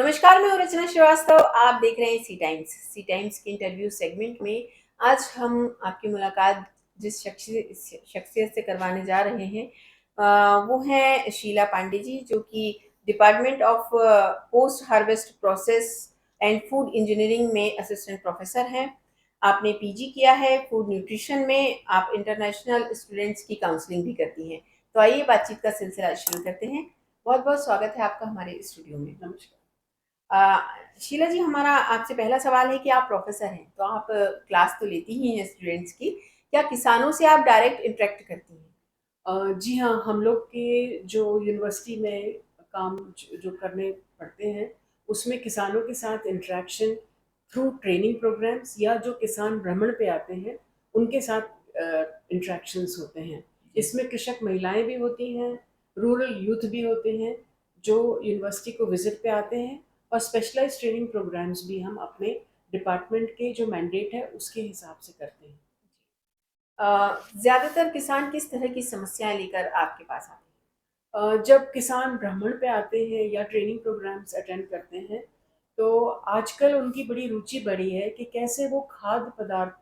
नमस्कार, मैं हूँ रचना श्रीवास्तव। आप देख रहे हैं सी टाइम्स। सी टाइम्स के इंटरव्यू सेगमेंट में आज हम आपकी मुलाकात जिस शख्सियत से करवाने जा रहे हैं वो हैं शीला पांडे जी, जो कि department of post harvest process and food engineering में असिस्टेंट प्रोफेसर हैं। आपने पीजी किया है फूड न्यूट्रिशन में। आप इंटरनेशनल स्टूडेंट्स की काउंसलिंग भी करती हैं। तो आइए बातचीत का सिलसिला शुरू करते हैं। बहुत बहुत स्वागत है आपका हमारे स्टूडियो में। नमस्कार। अ, शीला जी, हमारा आपसे पहला सवाल है कि आप प्रोफेसर हैं, तो आप क्लास तो लेती ही हैं स्टूडेंट्स की। क्या किसानों से आप डायरेक्ट इंटरेक्ट करती हैं? जी हाँ, हम लोग के जो यूनिवर्सिटी में काम जो करने पड़ते हैं, उसमें किसानों के साथ इंटरेक्शन थ्रू ट्रेनिंग प्रोग्राम्स या जो किसान भ्रमण पे आते हैं, उनके साथ इंटरेक्शंस होते हैं। इसमें कृषक महिलाएं भी होती हैं, रूरल यूथ भी होते हैं, जो यूनिवर्सिटी को विजिट पे आते हैं, और स्पेशलाइज्ड ट्रेनिंग प्रोग्राम्स भी हम अपने डिपार्टमेंट के जो मैंडेट है, उसके हिसाब से करते हैं। ज़्यादातर किसान किस तरह की समस्याएं लेकर आपके पास आते जब किसान भ्रमण पे आते हैं या ट्रेनिंग प्रोग्राम्स अटेंड करते हैं, तो आजकल उनकी बड़ी रुचि बढ़ी है कि कैसे वो खाद्य पदार्थ,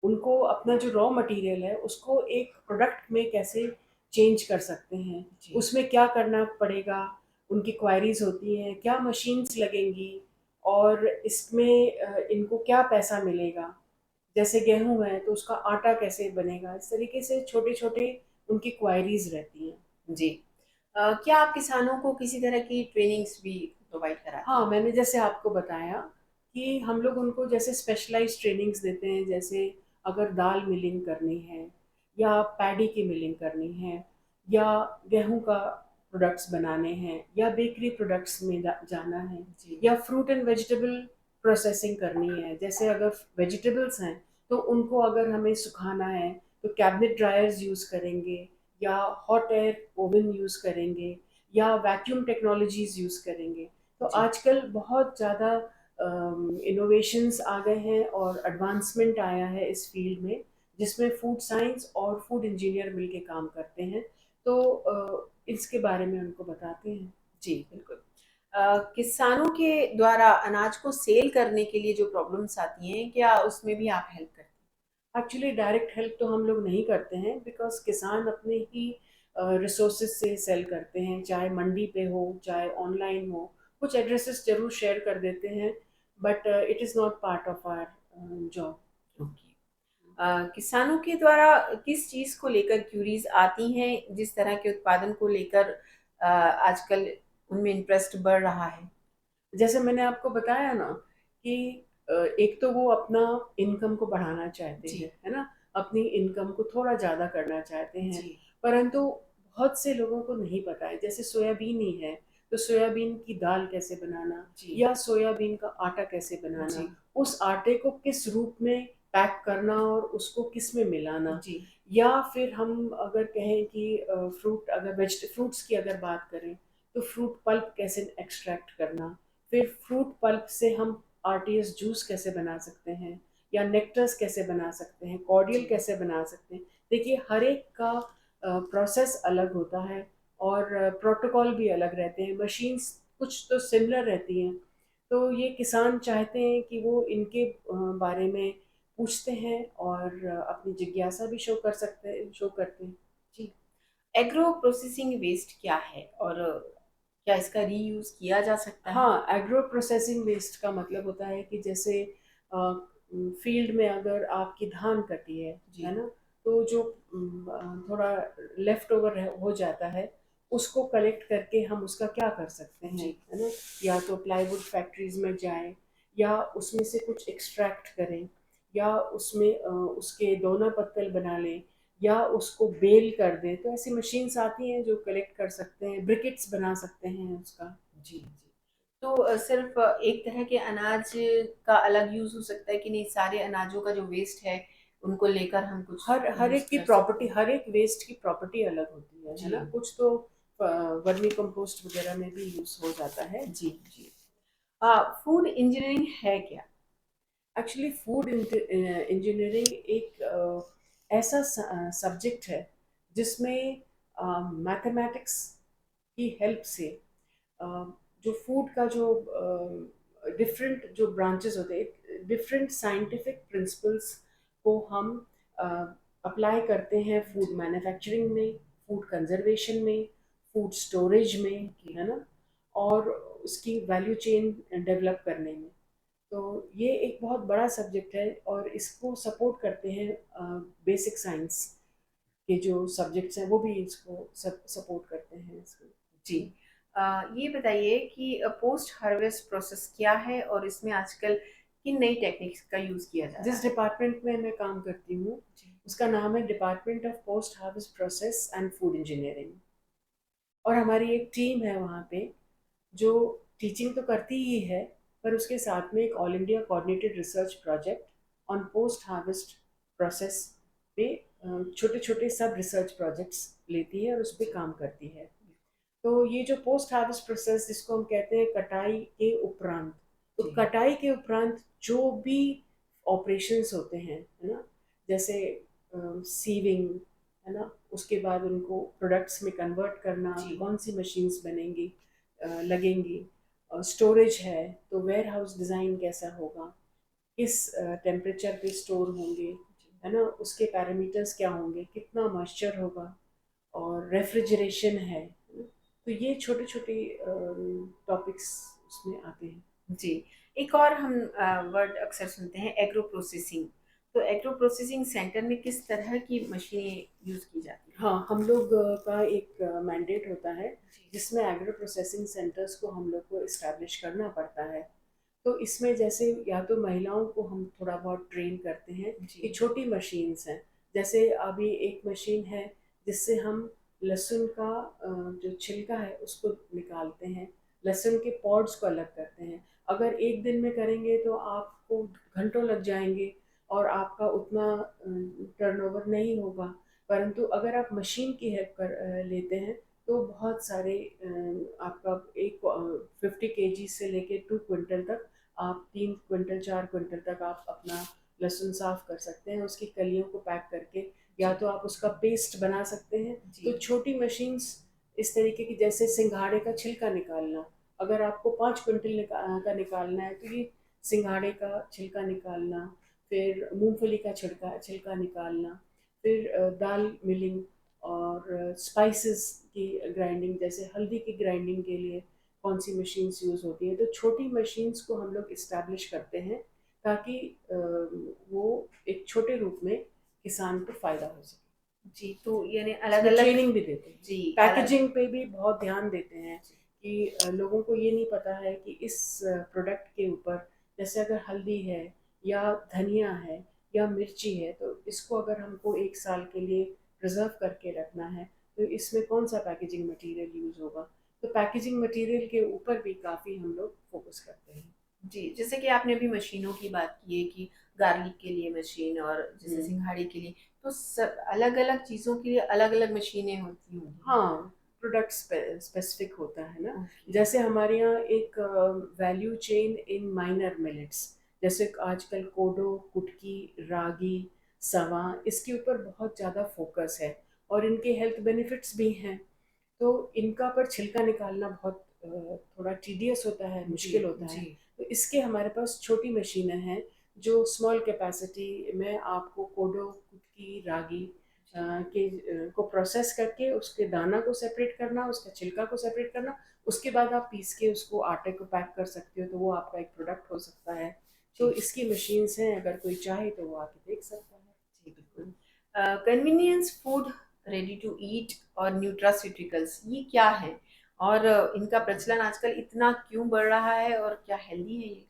उनको अपना जो रॉ मटेरियल है उसको एक प्रोडक्ट में कैसे चेंज कर सकते हैं, जी। उसमें क्या करना पड़ेगा। उनकी क्वायरीज होती हैं, क्या मशीन्स लगेंगी, और इसमें इनको क्या पैसा मिलेगा। जैसे गेहूं है तो उसका आटा कैसे बनेगा, इस तरीके से छोटे छोटे उनकी क्वायरीज रहती हैं। जी। क्या आप किसानों को किसी तरह की ट्रेनिंग्स भी प्रोवाइड कराती हाँ, हैं? मैंने जैसे आपको बताया कि हम लोग उनको जैसे स्पेशलाइज्ड ट्रेनिंग्स देते हैं। जैसे अगर दाल मिलिंग करनी है, या पैडी की मिलिंग करनी है, या गेहूं का प्रोडक्ट्स बनाने हैं, या बेकरी प्रोडक्ट्स में जाना है, जी। या फ्रूट एंड वेजिटेबल प्रोसेसिंग करनी है। जैसे अगर वेजिटेबल्स हैं तो उनको अगर हमें सुखाना है तो कैबिनेट ड्रायर्स यूज़ करेंगे, या हॉट एयर ओवन यूज़ करेंगे, या वैक्यूम टेक्नोलॉजीज यूज़ करेंगे। तो जी। आजकल बहुत ज़्यादा इनोवेशंस आ गए हैं और एडवांसमेंट आया है इस फील्ड में, जिसमें फूड साइंस और फूड इंजीनियर मिलके काम करते हैं। तो इसके बारे में उनको बताते हैं। जी, बिल्कुल। किसानों के द्वारा अनाज को सेल करने के लिए जो प्रॉब्लम्स आती हैं, क्या उसमें भी आप हेल्प करती एक्चुअली डायरेक्ट हेल्प तो हम लोग नहीं करते हैं, बिकॉज किसान अपने ही रिसोर्सेज से सेल करते हैं, चाहे मंडी पे हो चाहे ऑनलाइन हो। कुछ एड्रेसेस जरूर शेयर कर देते हैं, but it is not part of our job. हैं? ओके। किसानों के द्वारा किस चीज़ को लेकर क्यूरीज आती हैं, जिस तरह के उत्पादन को लेकर आजकल उनमें इंटरेस्ट बढ़ रहा है? जैसे मैंने आपको बताया ना कि एक तो वो अपना इनकम को बढ़ाना चाहते जी। हैं, है ना, अपनी इनकम को थोड़ा ज़्यादा करना चाहते हैं। जी। परंतु बहुत से लोगों को नहीं पता है। जैसे सोयाबीन ही है, तो सोयाबीन की दाल कैसे बनाना, जी। या सोयाबीन का आटा कैसे बनाना, जी। उस आटे को किस रूप में पैक करना और उसको किस में मिलाना। जी। या फिर हम अगर कहें कि फ्रूट, अगर फ्रूट्स की अगर बात करें, तो फ्रूट पल्प कैसे एक्सट्रैक्ट करना, फिर फ्रूट पल्प से हम आरटीएस जूस कैसे बना सकते हैं, या नेक्टर्स कैसे बना सकते हैं, कॉर्डियल जी। कैसे बना सकते हैं। देखिए, हर एक का प्रोसेस अलग होता है, और प्रोटोकॉल भी अलग रहते हैं। मशीन्स कुछ तो सिमिलर रहती हैं। तो ये किसान चाहते हैं कि वो इनके बारे में पूछते हैं, और अपनी जिज्ञासा भी शो करते हैं। जी। एग्रो प्रोसेसिंग वेस्ट क्या है, और क्या इसका रीयूज किया जा सकता है? हाँ, एग्रो प्रोसेसिंग वेस्ट का मतलब होता है कि जैसे फील्ड में अगर आपकी धान कटी जी। है ना, तो जो थोड़ा लेफ्ट ओवर हो जाता है, उसको कलेक्ट करके हम उसका क्या कर सकते हैं, जी। है ना। या तो प्लाईवुड फैक्ट्रीज में जाएं, या उसमें से कुछ एक्सट्रैक्ट करें, या उसमें उसके दोना पत्तल बना लें, या उसको बेल कर दें। तो ऐसी मशीन्स आती हैं जो कलेक्ट कर सकते हैं, ब्रिकेट्स बना सकते हैं उसका। जी। जी। तो सिर्फ एक तरह के अनाज का अलग यूज हो सकता है कि नहीं, सारे अनाजों का जो वेस्ट है उनको लेकर हम कुछ हर यूज एक की कर सकते प्रॉपर्टी, हैं? हर एक वेस्ट की प्रॉपर्टी अलग होती है जी। ना। कुछ तो वर्मी कंपोस्ट वगैरह में भी यूज हो जाता है। जी। जी। फूड इंजीनियरिंग है क्या? एक्चुअली फूड इंजीनियरिंग एक ऐसा सब्जेक्ट है जिसमें मैथमेटिक्स की हेल्प से जो फूड का जो डिफरेंट जो ब्रांचेस होते हैं, डिफरेंट साइंटिफिक प्रिंसिपल्स को हम अप्लाई करते हैं फूड मैन्युफैक्चरिंग में, फूड कंजर्वेशन में, फूड स्टोरेज में, है ना, और उसकी वैल्यू चेन डेवलप करने में। तो ये एक बहुत बड़ा सब्जेक्ट है और इसको सपोर्ट करते हैं बेसिक साइंस के जो सब्जेक्ट्स हैं, वो भी इसको सपोर्ट करते हैं इसको। जी। ये बताइए कि पोस्ट हार्वेस्ट प्रोसेस क्या है और इसमें आजकल किन नई टेक्निक्स का यूज़ किया जा रहा जिस है? डिपार्टमेंट में मैं काम करती हूँ, जी। उसका नाम है department of post harvest process and food engineering. और हमारी एक टीम है वहाँ पे जो टीचिंग तो करती ही है, पर उसके साथ में एक all India coordinated research project on post harvest process पे छोटे छोटे सब रिसर्च प्रोजेक्ट्स लेती है और उस पर काम करती है। तो ये जो पोस्ट हार्वेस्ट प्रोसेस जिसको हम कहते हैं कटाई के उपरांत, तो जी। कटाई के उपरांत जो भी ऑपरेशंस होते हैं, है ना, जैसे सीविंग, है ना, उसके बाद उनको प्रोडक्ट्स में कन्वर्ट करना, जी। कौन सी मशीन्स बनेंगी, लगेंगी, स्टोरेज है तो वेयर हाउस डिज़ाइन कैसा होगा, किस टेम्परेचर पे स्टोर होंगे, है ना, उसके पैरामीटर्स क्या होंगे, कितना मॉइस्चर होगा, और रेफ्रिजरेशन है ना? तो ये छोटे छोटे टॉपिक्स उसमें आते हैं। जी। एक और हम वर्ड अक्सर सुनते हैं एग्रो प्रोसेसिंग। तो एग्रो प्रोसेसिंग सेंटर में किस तरह की मशीनें यूज़ की जाती हैं? हाँ, हम लोग का एक मैंडेट होता है जी। जिसमें एग्रो प्रोसेसिंग सेंटर्स को हम लोग को इस्टेब्लिश करना पड़ता है। तो इसमें जैसे या तो महिलाओं को हम थोड़ा बहुत ट्रेन करते हैं कि जी। छोटी मशीन्स हैं, जैसे अभी एक मशीन है जिससे हम लहसुन का जो छिलका है उसको निकालते हैं, लहसुन के पॉड्स को अलग करते हैं। अगर एक दिन में करेंगे तो आपको घंटों लग जाएंगे और आपका उतना टर्नओवर नहीं होगा, परंतु अगर आप मशीन की हेल्प लेते हैं तो बहुत सारे आपका एक 50 kg से लेके 2 क्विंटल तक, आप 3 क्विंटल 4 क्विंटल तक आप अपना लहसुन साफ कर सकते हैं उसकी कलियों को पैक करके, या जी। तो आप उसका पेस्ट बना सकते हैं। जी। तो छोटी मशीन्स इस तरीके की, जैसे सिंघाड़े का छिलका निकालना, अगर आपको 5 क्विंटल का निकालना है तो ये सिंघाड़े का छिलका निकालना, फिर मूंगफली का छिलका छिलका निकालना, फिर दाल मिलिंग और स्पाइसेस की ग्राइंडिंग, जैसे हल्दी की ग्राइंडिंग के लिए कौन सी मशीन्स यूज़ होती हैं। तो छोटी मशीन्स को हम लोग इस्टेब्लिश करते हैं ताकि वो एक छोटे रूप में किसान को फ़ायदा हो सके। जी, तो यानी इसमें अलग-अलग। ट्रेनिंग भी देते हैं, जी। अलग। पैकेजिंग पे भी बहुत ध्यान देते हैं जी। कि लोगों को ये नहीं पता है कि इस प्रोडक्ट के ऊपर, जैसे अगर हल्दी है या धनिया है या मिर्ची है, तो इसको अगर हमको 1 साल के लिए प्रिजर्व करके रखना है तो इसमें कौन सा पैकेजिंग मटेरियल यूज़ होगा। तो पैकेजिंग मटेरियल के ऊपर भी काफ़ी हम लोग फोकस करते हैं। जी, जैसे कि आपने अभी मशीनों की बात की है कि गार्लिक के लिए मशीन और जैसे हम्म। सिंघाड़े के लिए, तो सब अलग-अलग चीज़ों के लिए अलग-अलग मशीनें होती होंगी। हाँ, प्रोडक्ट स्पेसिफिक होता है ना। ओके। जैसे हमारे यहाँ एक value chain in minor millets, जैसे आजकल कोडो, कुटकी, रागी, सवा, इसके ऊपर बहुत ज़्यादा फोकस है और इनके हेल्थ बेनिफिट्स भी हैं। तो इनका पर छिलका निकालना बहुत थोड़ा टीडियस होता है, जी। मुश्किल होता है। जी। तो इसके हमारे पास छोटी मशीनें हैं जो स्मॉल कैपेसिटी में आपको कोडो, कुटकी, रागी को प्रोसेस करके उसके दाना को सेपरेट करना, उसका छिलका को सेपरेट करना, उसके बाद आप पीस के उसको आटे को पैक कर सकते हो, तो वो आपका एक प्रोडक्ट हो सकता है। तो जी। इसकी मशीन्स हैं, अगर कोई चाहे तो वो आके देख सकता है। जी, बिल्कुल। Convenience food, ready to eat और न्यूट्रास्यूटिकल्स ये क्या है? और इनका प्रचलन आजकल इतना क्यों बढ़ रहा है और क्या हेल्दी है ये?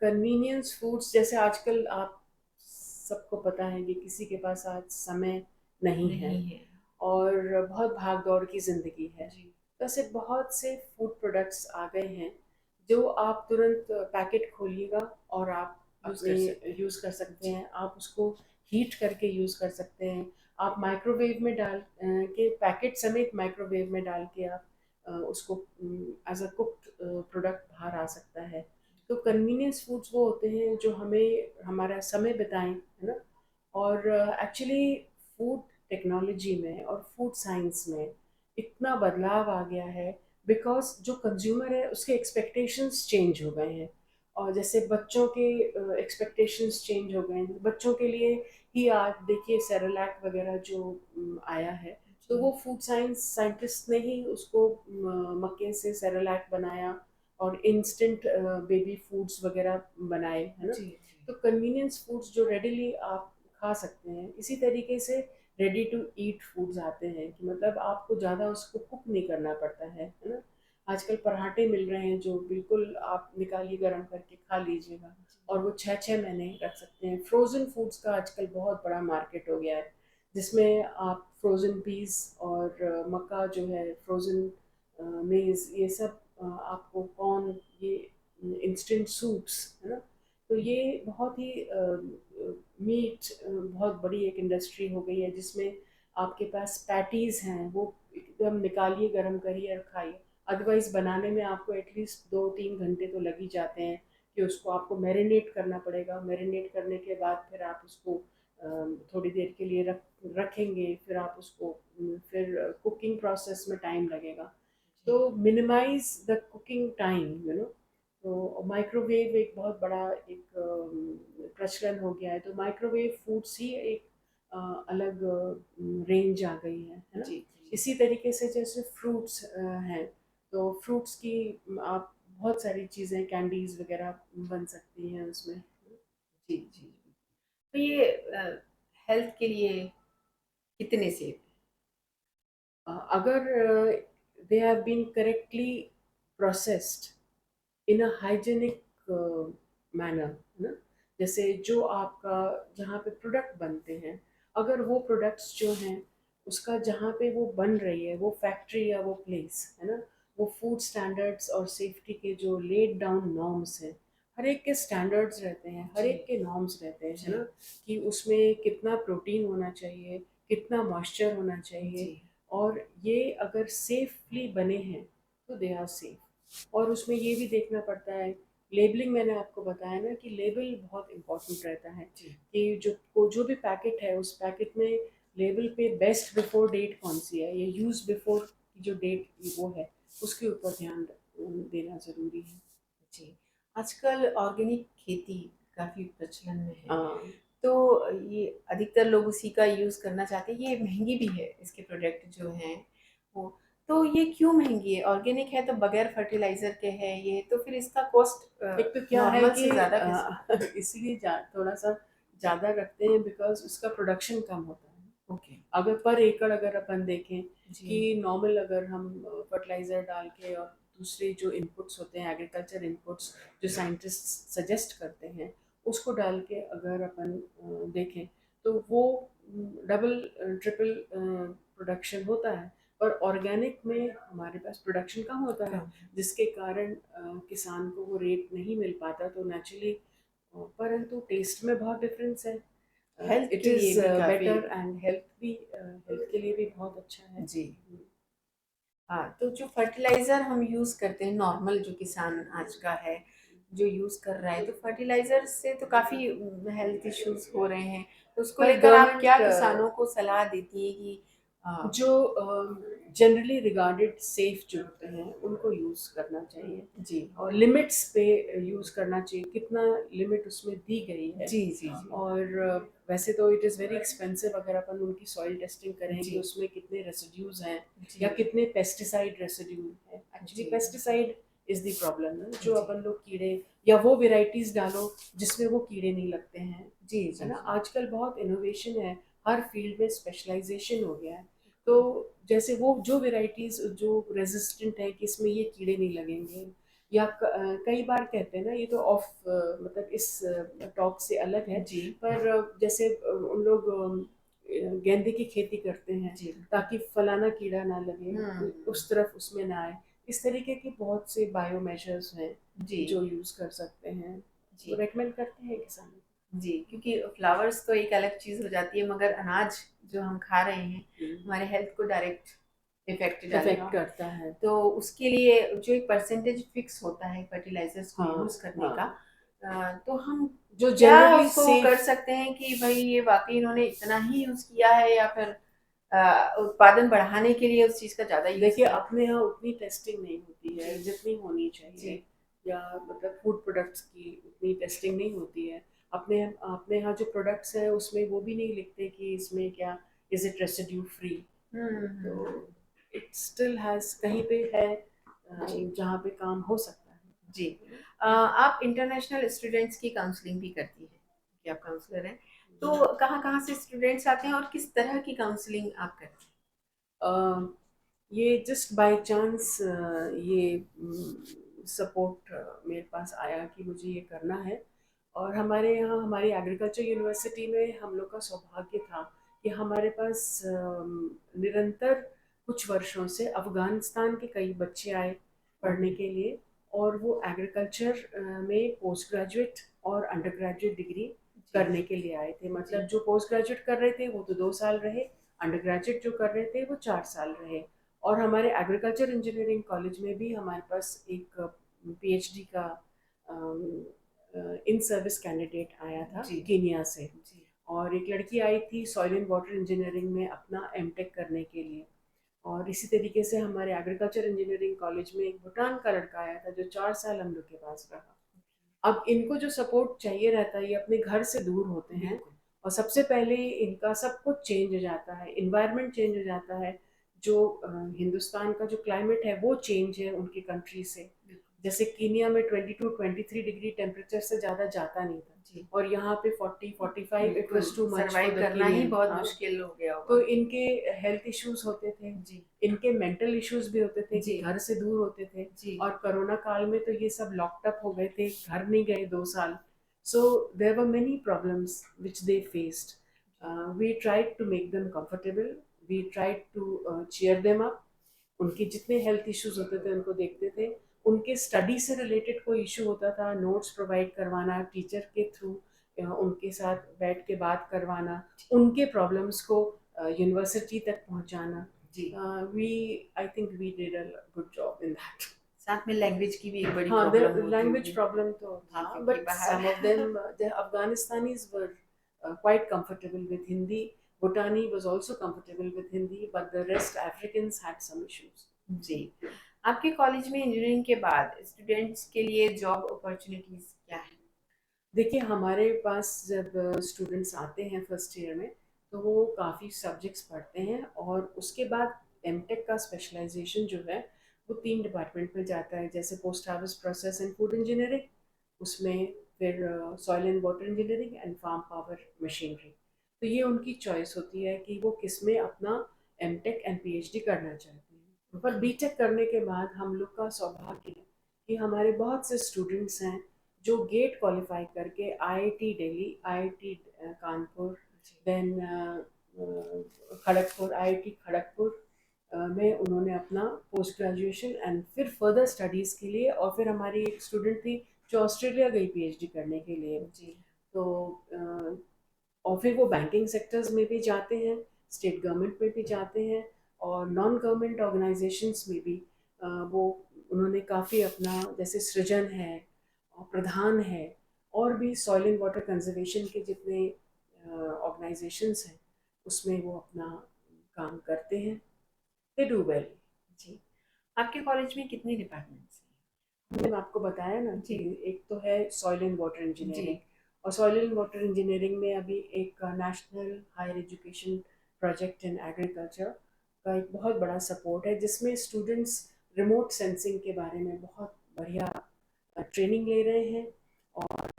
कन्वीनियंस फूड्स, जैसे आजकल आप सबको पता है कि किसी के पास आज समय नहीं है नहीं है। और बहुत भाग दौड़ की ज़िंदगी है। जी। तो ऐसे बहुत से फूड प्रोडक्ट्स आ गए हैं जो आप तुरंत पैकेट खोलिएगा और आप यूज़ अपने कर सकते हैं। यूज़ कर सकते जी। हैं, आप उसको हीट करके यूज़ कर सकते हैं, आप माइक्रोवेव में डाल के पैकेट समेत माइक्रोवेव में डाल के आप उसको एज अ कुक्ड प्रोडक्ट बाहर आ सकता है। तो कन्वीनियंस फूड्स वो होते हैं जो हमें हमारा समय बिताएं, है ना। और एक्चुअली फूड टेक्नोलॉजी में और फूड साइंस में इतना बदलाव आ गया है, बिकॉज जो कंज्यूमर है उसके एक्सपेक्टेशंस चेंज हो गए हैं, और जैसे बच्चों के एक्सपेक्टेशंस चेंज हो गए हैं। बच्चों के लिए ही आज देखिए सेरेलैक वगैरह जो आया है, तो वो फूड साइंटिस्ट ने ही उसको मक्के से सेरेलैक बनाया और इंस्टेंट बेबी फूड्स वगैरह बनाए, है ना। जी तो कन्वीनियंस फूड्स जो रेडिली आप खा सकते हैं, इसी तरीके से रेडी टू ईट फूड्स आते हैं कि मतलब आपको ज़्यादा उसको कुक नहीं करना पड़ता है ना। आजकल पराठे मिल रहे हैं जो बिल्कुल आप निकालिए गर्म करके खा लीजिएगा, और वो 6-6 महीने रख सकते हैं। फ्रोज़न फूड्स का आजकल बहुत बड़ा मार्केट हो गया है, जिसमें आप फ्रोज़न पीस और मक्का जो है, फ्रोज़न मेज़, ये सब आपको कॉर्न, ये इंस्टेंट सूप्स, है ना। तो ये बहुत ही मीट बहुत बड़ी एक इंडस्ट्री हो गई है, जिसमें आपके पास पैटीज हैं, वो एकदम निकालिए गर्म करिए और खाइए। अदरवाइज बनाने में आपको एटलीस्ट 2-3 घंटे तो लग ही जाते हैं, कि उसको आपको मैरिनेट करना पड़ेगा। मैरिनेट करने के बाद फिर आप उसको थोड़ी देर के लिए रखेंगे, फिर आप उसको फिर कुकिंग प्रोसेस में टाइम लगेगा। तो मिनिमाइज द कुकिंग टाइम, तो माइक्रोवेव एक बहुत बड़ा एक प्रचलन हो गया है। तो माइक्रोवेव फूड्स ही एक अलग रेंज आ गई है ना। जी जी इसी तरीके से जैसे फ्रूट्स हैं, तो फ्रूट्स की आप बहुत सारी चीज़ें, कैंडीज वगैरह बन सकती हैं उसमें। जी जी। तो ये हेल्थ के लिए कितने सेफ अगर they have been correctly processed in a hygienic manner, ना। जैसे जो आपका जहाँ पे प्रोडक्ट बनते हैं, अगर वो प्रोडक्ट्स जो हैं उसका जहाँ पे वो बन रही है वो फैक्ट्री या वो प्लेस, है ना, वो फूड स्टैंडर्ड्स और सेफ्टी के जो लेड डाउन नॉर्म्स हैं, हर एक के स्टैंडर्ड्स रहते हैं, हर जी एक के नॉर्म्स रहते हैं, है जी ना। कि उसमें कितना प्रोटीन होना चाहिए, कितना मॉइस्चर होना चाहिए, जी और ये अगर सेफली बने हैं तो दे आर सेफ। और उसमें ये भी देखना पड़ता है, लेबलिंग मैंने आपको बताया ना कि लेबल बहुत इम्पोर्टेंट रहता है, जी कि जो भी पैकेट है उस पैकेट में लेबल पे बेस्ट बिफोर डेट कौन सी है, ये यूज बिफोर की जो डेट वो है, उसके ऊपर ध्यान देना ज़रूरी है। जी। आजकल ऑर्गेनिक खेती काफ़ी प्रचलन में है, हाँ। तो ये अधिकतर लोग उसी का यूज़ करना चाहते हैं। ये महँगी भी है, इसके प्रोडक्ट जो हैं वो। तो ये क्यों महँगी है? ऑर्गेनिक है तो बगैर फर्टिलाइज़र के है ये, तो फिर इसका कॉस्ट एक तो क्या है नॉर्मल कि से ज़्यादा कैसे? इसीलिए थोड़ा सा ज़्यादा रखते हैं, बिकॉज उसका प्रोडक्शन कम होता है। ओके। अगर पर एकड़ अगर अपन देखें जी, कि नॉर्मल अगर हम फर्टिलाइज़र डाल के और दूसरे जो इनपुट्स होते हैं, एग्रीकल्चर इनपुट्स जो साइंटिस्ट सजेस्ट करते हैं, उसको डाल के अगर अपन देखें, तो वो डबल ट्रिपल प्रोडक्शन होता है। पर ऑर्गेनिक में हमारे पास प्रोडक्शन कम होता है, कम। जिसके कारण किसान को वो रेट नहीं मिल पाता, तो नेचुरली, परंतु टेस्ट में बहुत डिफरेंस है। हेल्थ इट के लिए इज़ भी काफ़ी। बेटर, एंड हेल्थ के लिए भी बहुत अच्छा है। जी। हाँ, तो जो फर्टिलाइज़र हम यूज़ करते हैं नॉर्मल, जो किसान आज का है, जो यूज़ कर रहा है, तो फर्टिलाइज़र से तो काफ़ी हेल्थ इश्यूज़ हो रहे हैं। तो उसको पर लेकर आप क्या गवर्नमेंट किसानों को सलाह देती हैं कि जो जनरली रिगार्डेड सेफ जो होते हैं उनको यूज़ करना चाहिए, जी, और लिमिट्स पे यूज़ करना चाहिए, कितना लिमिट उसमें दी गई है। जी, जी, जी, और वैसे तो इट इज़ वेरी एक्सपेंसिव अगर अपन उनकी सॉइल टेस्टिंग करें कि जी, उसमें कितने रेसिड्यूज हैं, या जी, कितने पेस्टिसाइड रेसिड्यू हैं। एक्चुअली जी, पेस्टिसाइड इज द प्रॉब्लम ना, जो जी, अपन लोग कीड़े, या वो वेराइटीज डालो जिसमें वो कीड़े नहीं लगते हैं, जी, है जी, ना। जी, आजकल बहुत इनोवेशन है, हर फील्ड में स्पेशलाइजेशन हो गया है। तो जैसे वो जो वेराइटीज जो रेजिस्टेंट है कि इसमें ये कीड़े नहीं लगेंगे, या कई बार कहते हैं ना, ये तो ऑफ मतलब इस टॉक से अलग है, जी, पर जैसे उन लोग गेंदे की खेती करते हैं जी, ताकि फलाना कीड़ा ना लगे, हुँ, उस तरफ उसमें ना आए। इस तरीके के बहुत से बायो मेजर्स हैं जी, जो यूज कर सकते हैं, वो जी, रेकमेंड करते हैं किसानों को। जी, क्योंकि फ्लावर्स तो एक अलग चीज़ हो जाती है, मगर अनाज जो हम खा रहे हैं, हमारे हेल्थ को डायरेक्ट इफ़ेक्ट इफेक्ट डालेगा। करता है। तो उसके लिए जो एक परसेंटेज फिक्स होता है फर्टिलाइजर्स को हाँ, यूज़ करने का, हाँ। तो हम जो क्या जनरली उसको कर सेफ, सकते हैं कि भाई ये वाकई इन्होंने इतना ही यूज़ किया है, या फिर उत्पादन बढ़ाने के लिए उस चीज़ का ज़्यादा यूज़ देखिए, किया? अपने यहाँ उतनी टेस्टिंग नहीं होती है जी, जितनी होनी जी, चाहिए, या मतलब फूड प्रोडक्ट्स की उतनी टेस्टिंग नहीं होती है। अपने अपने यहाँ जो प्रोडक्ट्स हैं उसमें वो भी नहीं लिखते कि इसमें क्या, इज़ इट रेसिड्यू फ्री। हुँ, हुँ, तो हुँ, इट स्टिल हैज़ कहीं पे है जी, जहाँ पे काम हो सकता है। जी। आप इंटरनेशनल स्टूडेंट्स की काउंसलिंग भी करती हैं, कि आप काउंसलर हैं। तो कहाँ-कहाँ से स्टूडेंट्स आते हैं और किस तरह की काउंसलिंग आप करती हैं? अ, ये जस्ट बाय चांस ये सपोर्ट मेरे पास आया कि मुझे ये करना है। और हमारे यहाँ हमारी एग्रीकल्चर यूनिवर्सिटी में हम लोग का सौभाग्य था कि हमारे पास निरंतर कुछ वर्षों से अफ़गानिस्तान के कई बच्चे आए पढ़ने के लिए, और वो एग्रीकल्चर में पोस्ट ग्रेजुएट और अंडर ग्रेजुएट डिग्री जी, करने के लिए आए थे। जी, मतलब जो पोस्ट ग्रेजुएट कर रहे थे वो तो 2 साल रहे, अंडर ग्रेजुएट जो कर रहे थे वो 4 साल रहे। और हमारे एग्रीकल्चर इंजीनियरिंग कॉलेज में भी हमारे पास एक पीएचडी का इन सर्विस कैंडिडेट आया था जी, कीनिया से। जी, और एक लड़की आई थी सॉइल एंड वाटर इंजीनियरिंग में अपना एमटेक करने के लिए। और इसी तरीके से हमारे एग्रीकल्चर इंजीनियरिंग कॉलेज में एक भूटान का लड़का आया था जो 4 साल हम लोग के पास रहा। अब इनको जो सपोर्ट चाहिए रहता है, ये अपने घर से दूर होते हैं, बिल्कुल, और सबसे पहले इनका सब कुछ चेंज हो जाता है, इन्वायरमेंट चेंज हो जाता है। जो हिंदुस्तान का जो क्लाइमेट है वो चेंज है उनकी कंट्री से। बिल्कुल, जैसे कीनिया में 22-23 डिग्री टेम्परेचर से ज़्यादा जाता नहीं था, जी, और यहाँ पे 40-45 इट बिल्कुल, was too much for survive the करना ही कीनियन। बहुत हाँ, मुश्किल हो गया तो होगा। इनके हेल्थ इश्यूज होते थे, जी, इनके मेंटल इश्यूज भी होते थे कि जी, घर से दूर होते थे। जी, और कोरोना काल में तो ये सब लॉक्ड अप हो गए थे, घर नहीं गए 2 साल। So there were many problems which they faced. We tried to make them comfortable, we tried to cheer them up. उनके जितने हेल्थ इश्यूज होते थे उनको देखते थे। उनके स्टडी से रिलेटेड कोई इशू होता था, नोट्स प्रोवाइड करवाना टीचर के थ्रू, उनके साथ बैठ के बात करवाना, उनके प्रॉब्लम्स को यूनिवर्सिटी तक पहुंचाना। जी। We I think we did a good job in that. साथ में लैंग्वेज की भी एक बड़ी हाँ, प्रॉब्लम होती लैंग्वेज होगी। प्रॉब्लम तो जी, था, क्योंकि बट बाहर some of them the Afghanistanis were quite comfortable with Hindi. Bhutani was also comfortable with Hindi, but the rest Africans had some issues. जी। आपके कॉलेज में इंजीनियरिंग के बाद स्टूडेंट्स के लिए जॉब अपॉर्च्युनिटीज़ क्या हैं? देखिए, हमारे पास जब स्टूडेंट्स आते हैं फर्स्ट ईयर में, तो वो काफ़ी सब्जेक्ट्स पढ़ते हैं, और उसके बाद एमटेक का स्पेशलाइजेशन जो है वो 3 डिपार्टमेंट में जाता है। जैसे post harvest process and food engineering, उसमें फिर soil and water engineering and farm power machinery. तो ये उनकी चॉइस होती है कि वो किस में अपना एमटेक एंड पीएचडी करना चाहते हैं। पर ओके, बीटेक करने के बाद हम लोग का सौभाग्य है कि हमारे बहुत से स्टूडेंट्स हैं जो गेट क्वालिफाई करके आईआईटी दिल्ली, आईआईटी कानपुर, जी, देन खड़गपुर, आईआईटी खड़गपुर में उन्होंने अपना पोस्ट ग्रेजुएशन एंड फिर फर्दर स्टडीज़ के लिए, और फिर हमारी एक स्टूडेंट थी जो ऑस्ट्रेलिया गई पीएचडी करने के लिए। जी, तो और फिर वो बैंकिंग सेक्टर्स में भी जाते हैं, स्टेट गवर्नमेंट में भी जाते हैं, और नॉन गवर्नमेंट ऑर्गेनाइजेशंस में भी वो उन्होंने काफ़ी अपना, जैसे सृजन है और प्रधान है, और भी सॉइल एंड वाटर कंजर्वेशन के जितने ऑर्गेनाइजेशंस हैं उसमें वो अपना काम करते हैं। They do well. जी। आपके कॉलेज में कितने डिपार्टमेंट्स हैं? मैंने आपको बताया ना कि जी, एक तो है सॉइल एंड वाटर जी, इंजीनियरिंग, और सॉइल एंड वाटर इंजीनियरिंग में अभी एक national higher education project in agriculture का एक बहुत बड़ा सपोर्ट है, जिसमें स्टूडेंट्स रिमोट सेंसिंग के बारे में बहुत बढ़िया ट्रेनिंग ले रहे हैं, और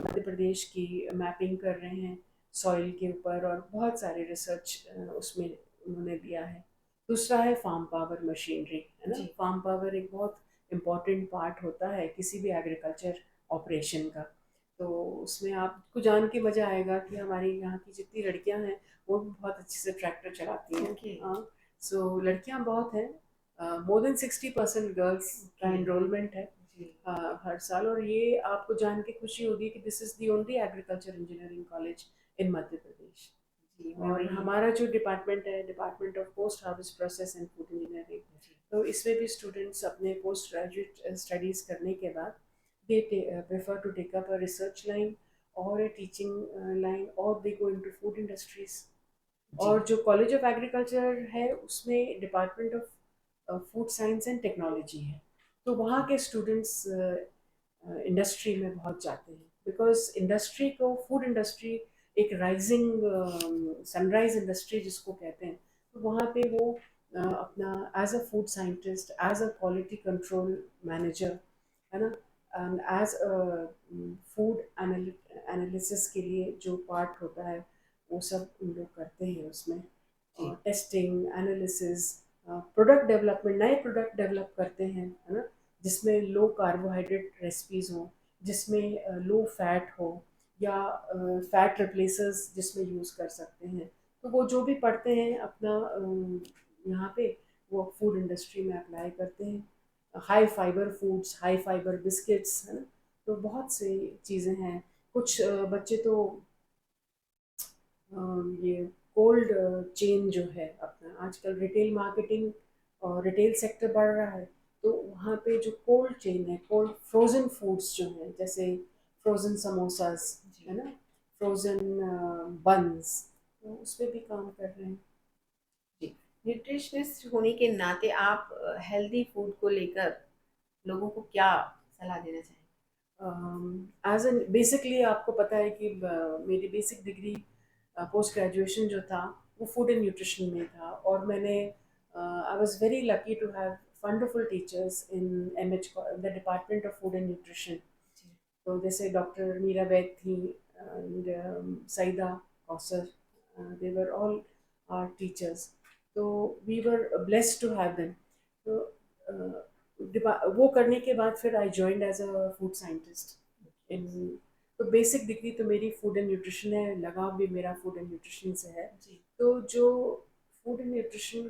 मध्य प्रदेश की मैपिंग कर रहे हैं सॉइल के ऊपर, और बहुत सारे रिसर्च उसमें उन्होंने दिया है। दूसरा है फार्म पावर मशीनरी, है ना। जी, फार्म पावर एक बहुत इम्पॉर्टेंट पार्ट होता है किसी भी एग्रीकल्चर ऑपरेशन का। तो उसमें आपको जान के मज़ा आएगा कि हमारी यहाँ की जितनी लड़कियाँ हैं वो भी बहुत अच्छे से ट्रैक्टर चलाती हैं। ओके, हाँ, सो लड़कियाँ बहुत हैं, मोर देन 60% गर्ल्स का ओके, एनरोलमेंट है जी, हर साल। और ये आपको जान के खुशी होगी कि this is the only agriculture engineering college in Madhya Pradesh. जी, मैं और वही हमारा जो डिपार्टमेंट है, department of post harvest process and food engineering, जी, तो इसमें भी स्टूडेंट्स अपने पोस्ट ग्रेजुएट स्टडीज़ करने के बाद they prefer to take up a research line और a teaching line, or they go into food industries. जी। और जो कॉलेज ऑफ एग्रीकल्चर है उसमें department of food science and technology है। तो वहाँ के स्टूडेंट्स इंडस्ट्री में बहुत जाते हैं, बिकॉज इंडस्ट्री को, फूड इंडस्ट्री एक राइजिंग सनराइज इंडस्ट्री जिसको कहते हैं, तो वहाँ पे वो अपना as a food scientist, as a quality control manager, है ना, and as a food analysis के लिए जो पार्ट होता है वो सब उन लोग करते हैं उसमें। जी। टेस्टिंग, एनालिसिस, प्रोडक्ट डेवलपमेंट, नए प्रोडक्ट डेवलप करते हैं, है ना, जिसमें लो कार्बोहाइड्रेट रेसिपीज हो, जिसमें लो फैट हो, या फैट रिप्लेसर्स जिसमें यूज़ कर सकते हैं। तो वो जो भी पढ़ते हैं अपना यहाँ पे, वो फूड इंडस्ट्री में अप्लाई करते हैं। High fibre foods, high fibre biscuits, है ना, तो बहुत से चीज़ें हैं। कुछ बच्चे तो ये कोल्ड चेन जो है अपना, आजकल रिटेल मार्केटिंग और रिटेल सेक्टर बढ़ रहा है, तो वहाँ पे जो कोल्ड चेन है, कोल्ड फ्रोज़न फूड्स जो हैं, जैसे फ्रोज़न समोसास, है जी। ना, फ्रोज़न बन्स, तो उस पे भी काम कर रहे हैं। जी। न्यूट्रिशनिस्ट होने के नाते आप हेल्दी फूड को लेकर लोगों को क्या सलाह देना चाहेंगे? एज एन बेसिकली आपको पता है कि मेरी बेसिक डिग्री पोस्ट ग्रेजुएशन जो था वो फूड एंड न्यूट्रिशन में था, और मैंने I was very lucky to have wonderful teachers in MH, the department of food and nutrition. जी। तो जैसे डॉक्टर मीरा वैद थी, and Saeeda Kausar, they were all our teachers. तो we were blessed to have them. तो वो करने के बाद फिर I joined as a food scientist in, तो बेसिक डिग्री तो मेरी फूड एंड न्यूट्रिशन है, लगाव भी मेरा फूड एंड न्यूट्रिशन से है। जी। तो जो फूड एंड न्यूट्रिशन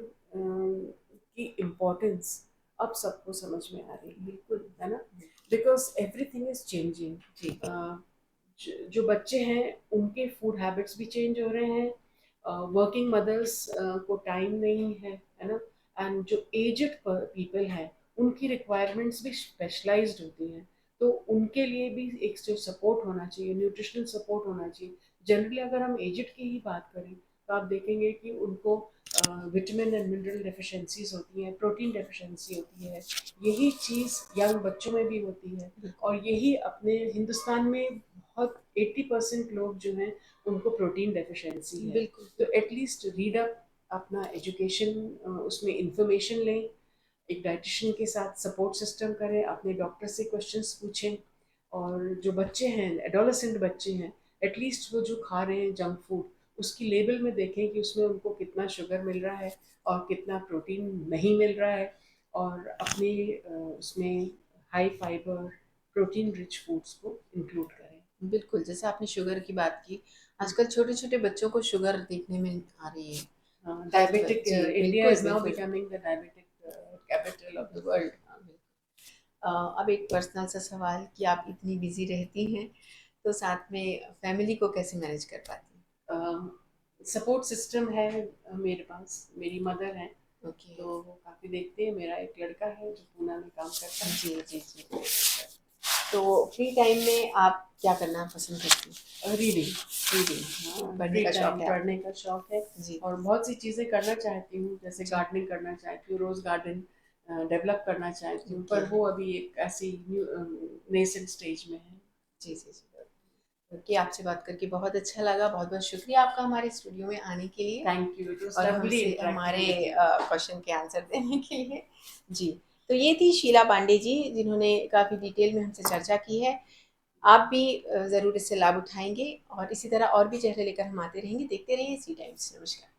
की इम्पोर्टेंस अब सबको समझ में आ रही बिल्कुल। है ना, बिल्कुल। Because everything is changing. जी। जो बच्चे हैं उनके फूड हैबिट्स भी चेंज हो रहे हैं, वर्किंग मदर्स को टाइम नहीं है ना, एंड जो एजड पीपल हैं उनकी रिक्वायरमेंट्स भी स्पेशलाइज्ड होती हैं। तो उनके लिए भी एक जो सपोर्ट होना चाहिए, न्यूट्रिशनल सपोर्ट होना चाहिए। जनरली अगर हम एजड की ही बात करें तो आप देखेंगे कि उनको विटामिन एंड मिनरल डेफिशिएंसीज होती हैं, प्रोटीन डेफिशिएंसी होती है। यही चीज़ यंग बच्चों में भी होती है, बिल्कुल। और यही अपने हिंदुस्तान में बहुत 80% लोग जो हैं उनको प्रोटीन डेफिशिएंसी है। बिल्कुल। तो एटलीस्ट रीड अप, अपना एजुकेशन, उसमें इंफॉर्मेशन लें, एक डाइटिशियन के साथ सपोर्ट सिस्टम करें, अपने डॉक्टर से क्वेश्चंस पूछें। और जो बच्चे हैं, एडोलेसेंट बच्चे हैं, एटलीस्ट वो जो खा रहे हैं जंक फूड, उसकी लेबल में देखें कि उसमें उनको कितना शुगर मिल रहा है और कितना प्रोटीन नहीं मिल रहा है, और अपने उसमें high fibre protein rich foods को इंक्लूड करें। बिल्कुल, जैसे आपने शुगर की बात की, आजकल छोटे-छोटे बच्चों को शुगर देखने में आ रही है। डायबिटिक, जी, इंडिया बिल्कुल, इज नाउ बिल्कुल। Becoming the diabetic capital of the बिल्कुल। वर्ल्ड। हाँ, बिल्कुल। अब एक पर्सनल सा सवाल कि आप इतनी बिज़ी रहती हैं, तो साथ में फैमिली को कैसे मैनेज कर पाती हैं? सपोर्ट सिस्टम है मेरे पास, मेरी मदर हैं, ओके। तो वो काफ़ी देखते हैं। मेरा एक लड़का है जो पूना में काम करता है। जी, जी, जी। तो फ्री टाइम में आप क्या करना पसंद करती हैं? रीडिंग, रीडिंग, पढ़ने फ्री का टाइम शौक है पढ़ने आपको? का शौक है, जी। और बहुत सी चीज़ें करना चाहती हूँ, जैसे जी। गार्डनिंग करना चाहती हूँ, रोज़ गार्डन डेवलप करना चाहती हूँ, ओके। पर वो अभी एक ऐसी नेसेंट स्टेज में है। जी, जी, जी। ओके, आपसे बात करके बहुत अच्छा लगा। बहुत-बहुत शुक्रिया आपका हमारे स्टूडियो में आने के लिए थैंक यू, इट वाज और लवली हमसे इंटरेक्टिंग हमारे विद यू। क्वेश्चन के आंसर देने के लिए। जी, तो ये थी शीला पांडे जी, जिन्होंने काफ़ी डिटेल में हमसे चर्चा की है। आप भी ज़रूर इससे लाभ उठाएँगे और इसी तरह और भी चेहरे लेकर हम आते रहेंगे। देखते रहिए सी टाइम्स। नमस्कार।